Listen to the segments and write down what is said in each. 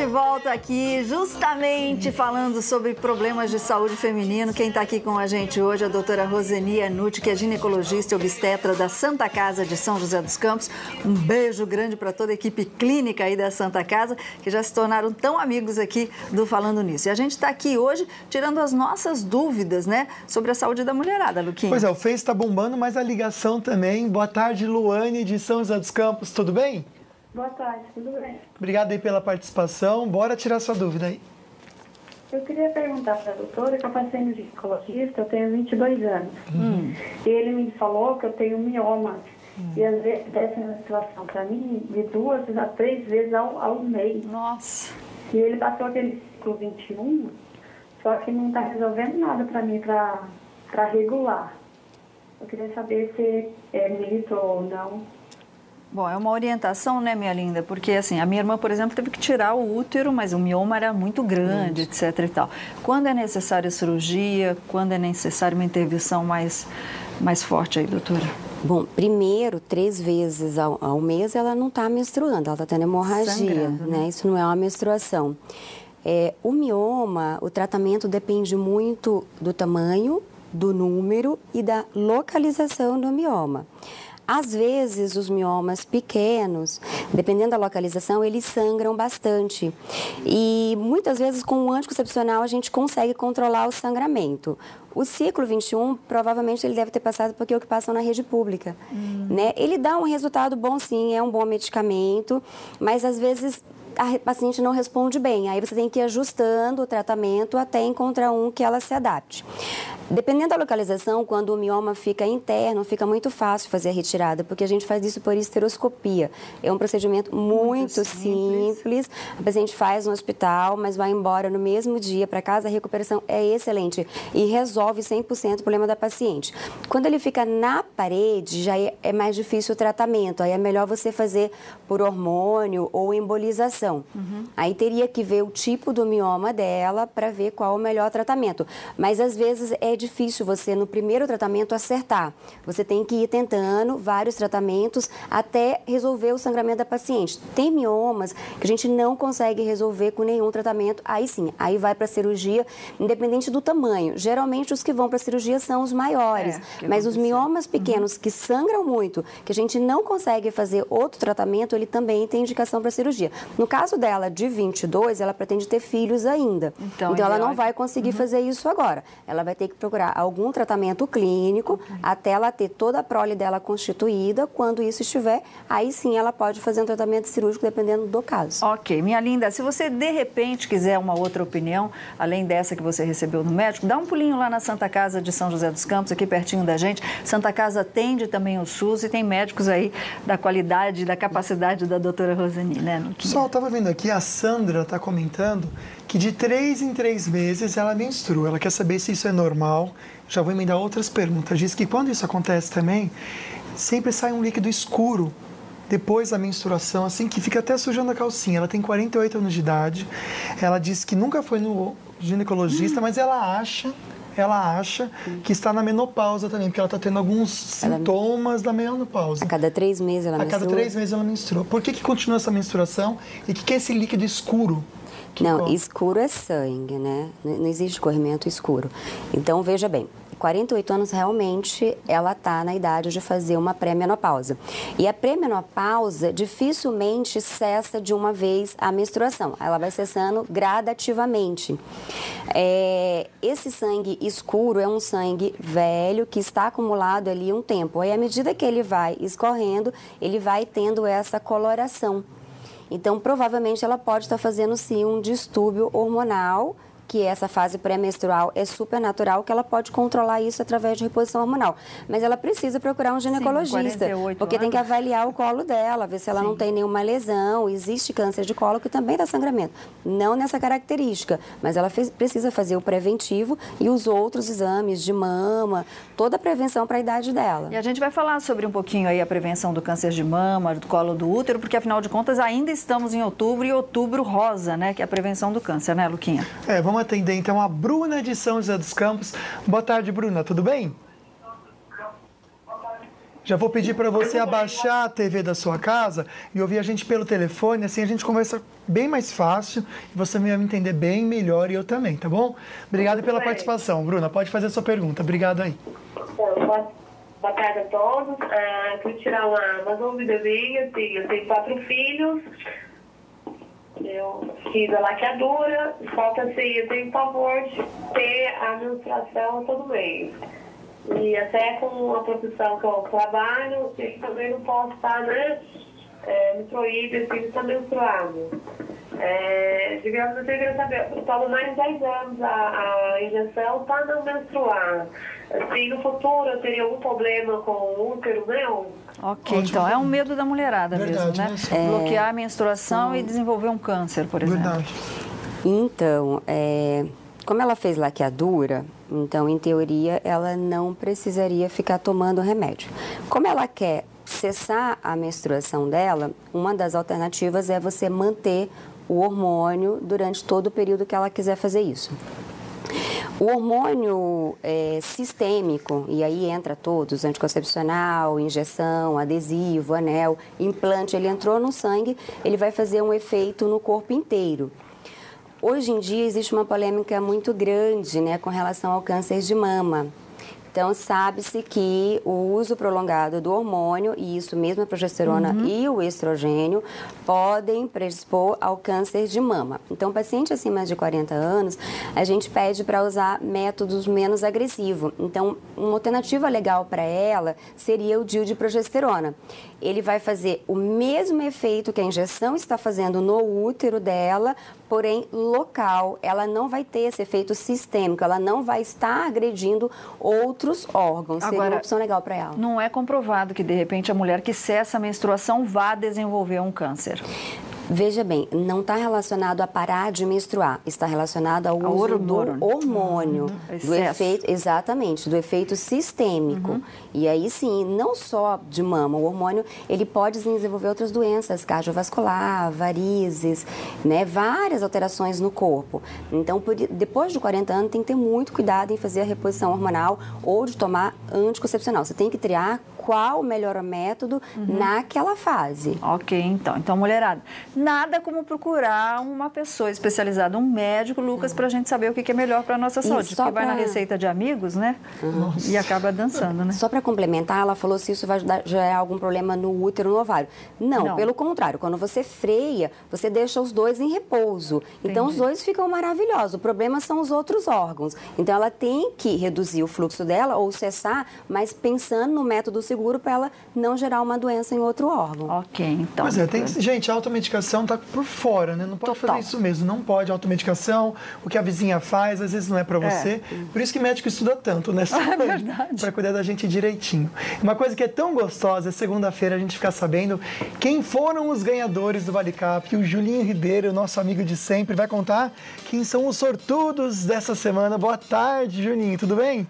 de volta aqui, justamente falando sobre problemas de saúde feminino. Quem está aqui com a gente hoje é a doutora Roseni Anucci, que é ginecologista e obstetra da Santa Casa de São José dos Campos. Um beijo grande para toda a equipe clínica aí da Santa Casa, que já se tornaram tão amigos aqui do Falando Nisso. E a gente está aqui hoje tirando as nossas dúvidas, né, sobre a saúde da mulherada, Luquinha. Pois é, o Face está bombando, mas a ligação também. Boa tarde, Luane de São José dos Campos, tudo bem? Boa tarde, tudo bem? Obrigado aí pela participação. Bora tirar sua dúvida aí. Eu queria perguntar para a doutora que eu passei no ginecologista, eu tenho 22 anos. E ele me falou que eu tenho mioma. E às vezes desce uma situação para mim de 2 a 3 vezes ao mês. Nossa. E ele passou aquele ciclo 21, só que não está resolvendo nada para mim para regular. Eu queria saber se é mito ou não. Bom, é uma orientação, né, minha linda? Porque, assim, a minha irmã, por exemplo, teve que tirar o útero, mas o mioma era muito grande, etc e tal. Quando é necessária cirurgia? Quando é necessária uma intervenção mais forte aí, doutora? Bom, primeiro, 3 vezes ao mês ela não está menstruando, ela está tendo hemorragia, sangrando, né? Isso não é uma menstruação. O mioma, o tratamento depende muito do tamanho, do número e da localização do mioma. Às vezes, os miomas pequenos, dependendo da localização, eles sangram bastante. E muitas vezes, com o anticoncepcional, a gente consegue controlar o sangramento. O ciclo 21, provavelmente, ele deve ter passado porque é o que passam na rede pública. Né? Ele dá um resultado bom, sim, é um bom medicamento, mas às vezes a paciente não responde bem. Aí você tem que ir ajustando o tratamento até encontrar um que ela se adapte. Dependendo da localização, quando o mioma fica interno, fica muito fácil fazer a retirada, porque a gente faz isso por esteroscopia. É um procedimento muito simples. A paciente faz no hospital, mas vai embora no mesmo dia para casa. A recuperação é excelente e resolve 100% o problema da paciente. Quando ele fica na parede, já é mais difícil o tratamento. Aí é melhor você fazer por hormônio ou embolização. Aí teria que ver o tipo do mioma dela para ver qual o melhor tratamento. Mas às vezes é difícil você, no primeiro tratamento, acertar. Você tem que ir tentando vários tratamentos até resolver o sangramento da paciente. Tem miomas que a gente não consegue resolver com nenhum tratamento, aí sim, aí vai para cirurgia, independente do tamanho. Geralmente, os que vão para cirurgia são os maiores, mas os miomas pequenos que sangram muito, que a gente não consegue fazer outro tratamento, ele também tem indicação para cirurgia. No caso dela, de 22, ela pretende ter filhos ainda. Então ela não vai conseguir fazer isso agora. Ela vai ter que procurar algum tratamento clínico até ela ter toda a prole dela constituída. Quando isso estiver, aí sim ela pode fazer um tratamento cirúrgico dependendo do caso. Ok, minha linda, se você de repente quiser uma outra opinião, além dessa que você recebeu no médico, dá um pulinho lá na Santa Casa de São José dos Campos, aqui pertinho da gente. Santa Casa atende também o SUS e tem médicos aí da qualidade, da capacidade da doutora Roseni, né? Pessoal, estava vendo aqui, a Sandra está comentando que de 3 em 3 meses ela menstrua. Ela quer saber se isso é normal. Já vou emendar outras perguntas. Diz que quando isso acontece também, sempre sai um líquido escuro depois da menstruação, assim, que fica até sujando a calcinha. Ela tem 48 anos de idade. Ela diz que nunca foi no ginecologista, mas ela acha que está na menopausa também, porque ela está tendo alguns sintomas da menopausa. A cada 3 meses ela menstrua? A cada 3 meses ela menstrua. Por que continua essa menstruação e o que é esse líquido escuro? Não, escuro é sangue, né? Não existe escorrimento escuro. Então, veja bem, 48 anos realmente ela está na idade de fazer uma pré-menopausa. E a pré-menopausa dificilmente cessa de uma vez a menstruação. Ela vai cessando gradativamente. Esse sangue escuro é um sangue velho que está acumulado ali um tempo. Aí, à medida que ele vai escorrendo, ele vai tendo essa coloração. Então, provavelmente, ela pode estar fazendo, sim, um distúrbio hormonal, que essa fase pré-menstrual é super natural, que ela pode controlar isso através de reposição hormonal. Mas ela precisa procurar um ginecologista, porque tem que avaliar o colo dela, ver se ela não tem nenhuma lesão. Existe câncer de colo que também dá sangramento. Não nessa característica, mas ela precisa fazer o preventivo e os outros exames de mama, toda a prevenção para a idade dela. E a gente vai falar sobre um pouquinho aí a prevenção do câncer de mama, do colo do útero, porque afinal de contas ainda estamos em outubro e outubro rosa, né? Que é a prevenção do câncer, né, Luquinha? Vamos atender então a Bruna de São José dos Campos. Boa tarde, Bruna, tudo bem? Já vou pedir para você abaixar a TV da sua casa e ouvir a gente pelo telefone, assim a gente conversa bem mais fácil e você vai me entender bem melhor e eu também, tá bom? Obrigado pela participação. Bruna, pode fazer a sua pergunta. Obrigado aí. Então, boa tarde a todos. Queria tirar uma dúvida minha. Assim, eu tenho 4 filhos. Eu fiz a laqueadura, só que assim, eu tenho pavor de ter a menstruação todo mês. E até com a profissão que eu trabalho, eu também não posso estar, né, me proíbe, assim, de estar menstruado. Digamos, eu queria saber, eu tomo mais de 10 anos a injeção para não menstruar. Assim, no futuro eu teria algum problema com o útero meu? Ok, então é um medo da mulherada mesmo, né? Bloquear a menstruação e desenvolver um câncer, por exemplo. Verdade. Então, como ela fez laqueadura, então, em teoria, ela não precisaria ficar tomando remédio. Como ela quer cessar a menstruação dela, uma das alternativas é você manter o hormônio durante todo o período que ela quiser fazer isso. O hormônio sistêmico, e aí entra todos, anticoncepcional, injeção, adesivo, anel, implante, ele entrou no sangue, ele vai fazer um efeito no corpo inteiro. Hoje em dia existe uma polêmica muito grande, né, com relação ao câncer de mama. Então, sabe-se que o uso prolongado do hormônio, e isso mesmo a progesterona e o estrogênio, podem predispor ao câncer de mama. Então, paciente acima de 40 anos, a gente pede para usar métodos menos agressivos. Então, uma alternativa legal para ela seria o DIU de progesterona. Ele vai fazer o mesmo efeito que a injeção está fazendo no útero dela, porém local. Ela não vai ter esse efeito sistêmico, ela não vai estar agredindo outros órgãos. Seria uma opção legal para ela. Não é comprovado que, de repente, a mulher que cessa a menstruação vá desenvolver um câncer. Veja bem, não está relacionado a parar de menstruar, está relacionado ao uso do hormônio, do efeito, exatamente, do efeito sistêmico. E aí sim, não só de mama, o hormônio, ele pode desenvolver outras doenças, cardiovascular, varizes, né, várias alterações no corpo. Então, depois de 40 anos, tem que ter muito cuidado em fazer a reposição hormonal ou de tomar anticoncepcional. Você tem que triar qual o melhor método naquela fase. Ok, então mulherada, nada como procurar uma pessoa especializada, um médico, Lucas, para a gente saber o que é melhor para a nossa saúde. Porque vai na receita de amigos, né? E acaba dançando, né? Só para complementar, ela falou se isso vai gerar algum problema no útero ou no ovário. Não, pelo contrário, quando você freia, você deixa os dois em repouso. Então, os dois ficam maravilhosos. O problema são os outros órgãos. Então, ela tem que reduzir o fluxo dela ou cessar, mas pensando no método seguro para ela não gerar uma doença em outro órgão. Ok, então. Pois é, gente, a automedicação está por fora, né? Não pode fazer isso mesmo, não pode. Automedicação, o que a vizinha faz, às vezes não é para você. Por isso que médico estuda tanto, né? É verdade. Para cuidar da gente direitinho. Uma coisa que é tão gostosa é segunda-feira a gente ficar sabendo quem foram os ganhadores do ValeCap. O Julinho Ribeiro, nosso amigo de sempre, vai contar quem são os sortudos dessa semana. Boa tarde, Juninho, tudo bem?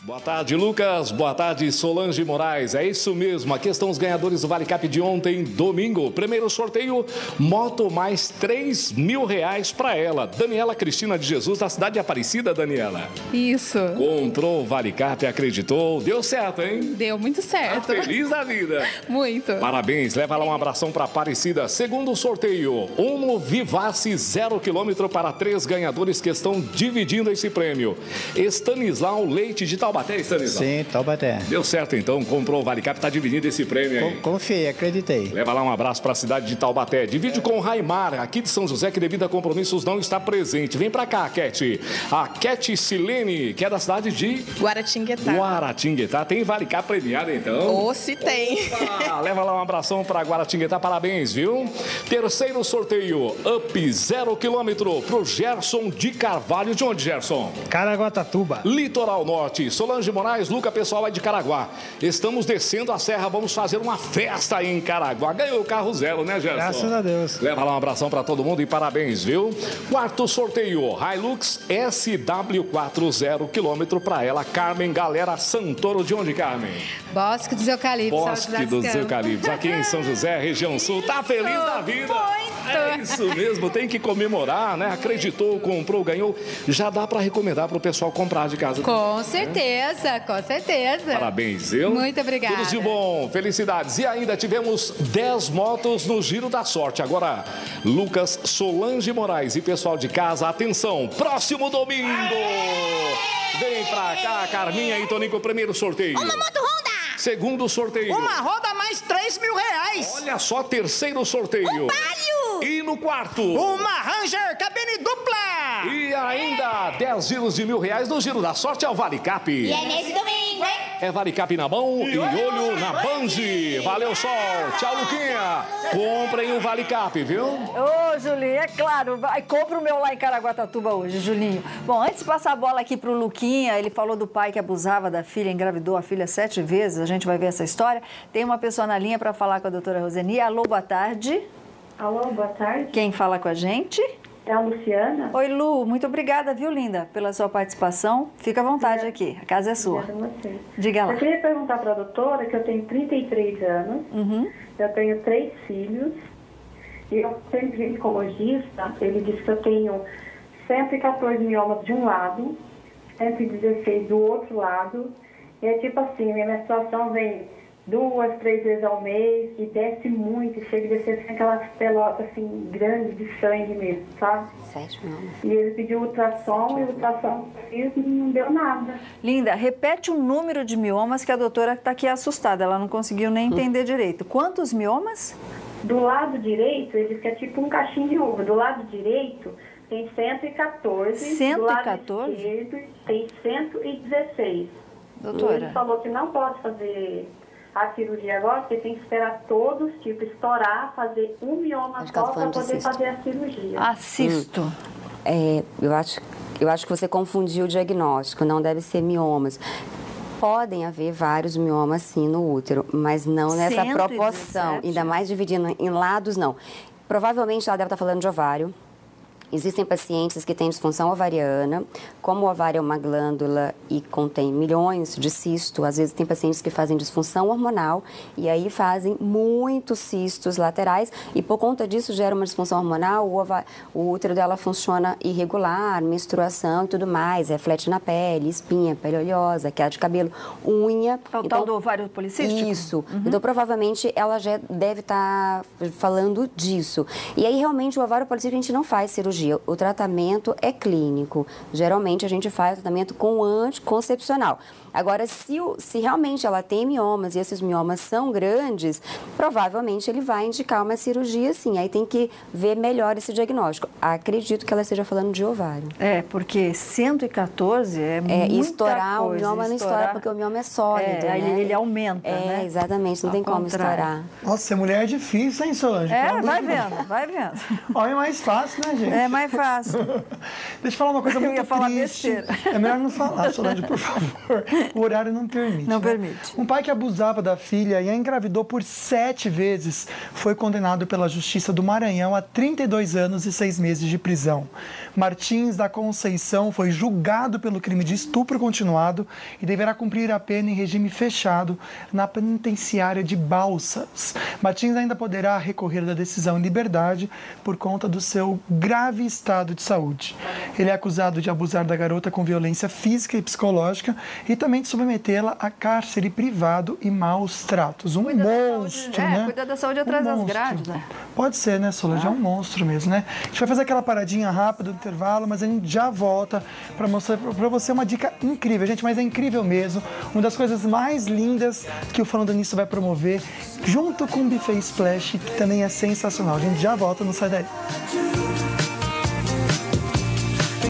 Boa tarde, Lucas. Boa tarde, Solange Moraes. É isso mesmo. Aqui estão os ganhadores do ValeCap de ontem, domingo. Primeiro sorteio, moto mais R$3.000 para ela. Daniela Cristina de Jesus, da cidade de Aparecida, Daniela. Isso. Comprou o ValeCap, acreditou. Deu certo, hein? Deu muito certo. Tá feliz da vida. Muito. Parabéns. Leva lá um abração para Aparecida. Segundo sorteio, Uno Vivace 0 km para 3 ganhadores que estão dividindo esse prêmio. Estanislau Leite de Taubaté, Estanislau. Sim, Taubaté. Deu certo então, comprou o ValeCap, está dividindo esse prêmio aí. Confiei, acreditei. Leva lá um abraço para a cidade de Taubaté. Divide com o Raimar, aqui de São José, que devido a compromissos não está presente. Vem para cá, Cat. A Cat Silene, que é da cidade de Guaratinguetá. Guaratinguetá. Tem ValeCap premiado então? Se tem. Opa! Leva lá um abração para Guaratinguetá, parabéns, viu? Terceiro sorteio, Up 0 km pro Gerson de Carvalho. De onde, Gerson? Caraguatatuba. Litoral Norte. Solange Moraes, Luca, pessoal é de Caraguá. Estamos descendo a serra, vamos fazer uma festa aí em Caraguá. Ganhou o carro zero, né, Gerson? Graças a Deus. Leva lá um abração para todo mundo e parabéns, viu? Quarto sorteio, Hilux SW4 0 km para ela, Carmen Galera Santoro. De onde, Carmen? Bosque dos Eucaliptos. Bosque dos Eucaliptos, aqui em São José, região sul. Tá feliz da vida? É isso mesmo, tem que comemorar, né? Acreditou, comprou, ganhou. Já dá para recomendar para o pessoal comprar de casa. Com certeza, com certeza. Parabéns, viu? Muito obrigada. Tudo de bom, felicidades. E ainda tivemos 10 motos no Giro da Sorte. Agora, Lucas, Solange Moraes e pessoal de casa, atenção, próximo domingo. Vem pra cá, Carminha e Toninho, o primeiro sorteio. Uma moto Honda. Segundo sorteio. Uma roda mais 3 mil reais. Olha só, terceiro sorteio. Um palio. E no quarto. Uma Ranger cabine dupla. E ainda 10 giros de R$1.000 no Giro da Sorte ao Vale Cap. E é nesse domingo, hein? É Vale Cap na mão e olho na Band. Valeu, Sol. Tchau, Luquinha. Comprem o Vale Cap, viu? Ô, Julinho, é claro. Vai, compra o meu lá em Caraguatatuba hoje, Julinho. Bom, antes de passar a bola aqui pro Luquinha, ele falou do pai que abusava da filha, engravidou a filha 7 vezes. A gente vai ver essa história. Tem uma pessoa na linha para falar com a doutora Roseni. Alô, boa tarde. Alô, boa tarde. Quem fala com a gente? É a Luciana. Oi, Lu. Muito obrigada, viu, linda, pela sua participação. Fica à vontade aqui. A casa é sua. Obrigada a você. Diga lá. Eu queria perguntar para a doutora que eu tenho 33 anos, eu tenho 3 filhos, e eu tenho ginecologista, ele disse que eu tenho 114 miomas de um lado, 116 do outro lado, e é tipo assim, minha menstruação vem 2, 3 vezes ao mês e desce muito, e chega a descer assim, aquelas pelotas assim, grandes de sangue mesmo, sabe? 7 miomas. E ele pediu ultrassom, e o ultrassom que eu fiz não deu nada. Linda, repete o número de miomas que a doutora está aqui assustada. Ela não conseguiu nem entender direito. Quantos miomas? Do lado direito, ele diz que é tipo um cachinho de uva. Do lado direito tem 114. 114? Do lado esquerdo tem 116. Doutora. E ele falou que não pode fazer a cirurgia agora, porque tem que esperar todos, tipo, estourar, fazer um mioma só para poder fazer a cirurgia. Assisto. Eu acho que você confundiu o diagnóstico, não deve ser miomas. Podem haver vários miomas, sim, no útero, mas não nessa 117. proporção, ainda mais dividindo em lados, não. Provavelmente ela deve estar falando de ovário. Existem pacientes que têm disfunção ovariana, como o ovário é uma glândula e contém milhões de cistos, às vezes tem pacientes que fazem disfunção hormonal e aí fazem muitos cistos laterais e por conta disso gera uma disfunção hormonal, o útero dela funciona irregular, menstruação e tudo mais, reflete na pele, espinha, pele oleosa, queda de cabelo, unha. É o tal do ovário policístico? Isso. Então, provavelmente, ela já deve estar falando disso. E aí, realmente, o ovário policístico a gente não faz cirurgia. O tratamento é clínico. Geralmente, a gente faz o tratamento com anticoncepcional. Agora, se realmente ela tem miomas e esses miomas são grandes, provavelmente ele vai indicar uma cirurgia, sim. Aí tem que ver melhor esse diagnóstico. Acredito que ela esteja falando de ovário. Porque 114 é muita estourar, coisa. O mioma não estoura, porque o mioma é sólido, né? Ele aumenta, né? Exatamente, não tem como estourar. Nossa, ser mulher é difícil, hein, Solange? Vai vendo. Homem é mais fácil, né, gente? É mais fácil. Deixa eu falar uma coisa muito ia falar triste. besteira. É melhor não falar, Solange, por favor. O horário não permite. Não né? permite. Um pai que abusava da filha e a engravidou por 7 vezes foi condenado pela Justiça do Maranhão a 32 anos e 6 meses de prisão. Martins da Conceição foi julgado pelo crime de estupro continuado e deverá cumprir a pena em regime fechado na penitenciária de Balsas. Martins ainda poderá recorrer da decisão em liberdade por conta do seu grave estado de saúde. Ele é acusado de abusar da garota com violência física e psicológica e também de submetê-la a cárcere privado e maus tratos. Um monstro, né? Cuidar da saúde atrás das grades, né? Pode ser, né, Solange? É um monstro mesmo, né? A gente vai fazer aquela paradinha rápida do intervalo, mas a gente já volta para mostrar para você uma dica incrível, gente, mas é incrível mesmo. Uma das coisas mais lindas que o Falando Nisso vai promover, junto com o Buffet Splash, que também é sensacional. A gente já volta, não sai daí.